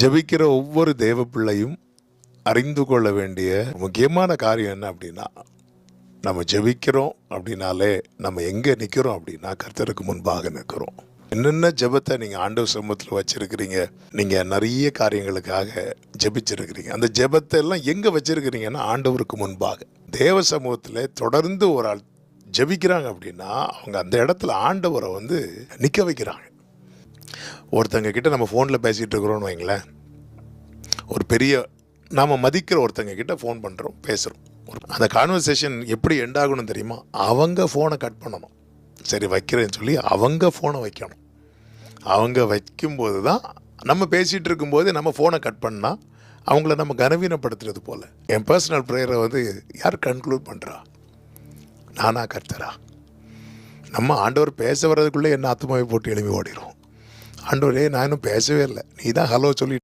ஜெபிக்கிற ஒவ்வொரு தேவ பிள்ளையும் அறிந்து கொள்ள வேண்டிய முக்கியமான காரியம் என்ன அப்படின்னா, நம்ம ஜெபிக்கிறோம் அப்படின்னாலே நம்ம எங்கே நிற்கிறோம் அப்படின்னா கர்த்தருக்கு முன்பாக நிற்கிறோம். என்னென்ன ஜெபத்தை நீங்கள் ஆண்டவர் சமூகத்தில் வச்சுருக்கிறீங்க, நீங்கள் நிறைய காரியங்களுக்காக ஜெபிச்சிருக்கிறீங்க. அந்த ஜெபத்தை எல்லாம் எங்கே வச்சுருக்கிறீங்கன்னா ஆண்டவருக்கு முன்பாக தேவ சமூகத்தில் தொடர்ந்து ஒரு ஆள் ஜெபிக்கிறாங்க அப்படின்னா அவங்க அந்த இடத்துல ஆண்டவரை நிற்க வைக்கிறாங்க. ஒருத்தங்க கிட்ட நம்ம ஃபோனில் பேசிகிட்டு இருக்கிறோன்னு வைங்களேன், ஒரு பெரிய நாம் மதிக்கிற ஒருத்தங்க கிட்ட ஃபோன் பண்ணுறோம், பேசுகிறோம். அந்த கான்வர்சேஷன் எப்படி எண்ட் ஆகணும் தெரியுமா? அவங்க ஃபோனை கட் பண்ணணும். சரி வைக்கிறேன்னு சொல்லி அவங்க ஃபோனை வைக்கணும். அவங்க வைக்கும்போது தான் நம்ம பேசிகிட்டு இருக்கும்போது நம்ம ஃபோனை கட் பண்ணால் அவங்கள நம்ம கனவீனப்படுத்துறது போல். என் பர்சனல் ப்ரேயரை யார் கன்க்ளூட் பண்ணுறா? நானா கர்த்தரா? நம்ம ஆண்டவர் பேச வர்றதுக்குள்ளே என்ன ஆத்துமாவை போட்டு எழுப்பி ஓடிடும். ஆண்டவரே நான் இன்னும் பேசவே இல்லை, நீ தான் ஹலோ சொல்லி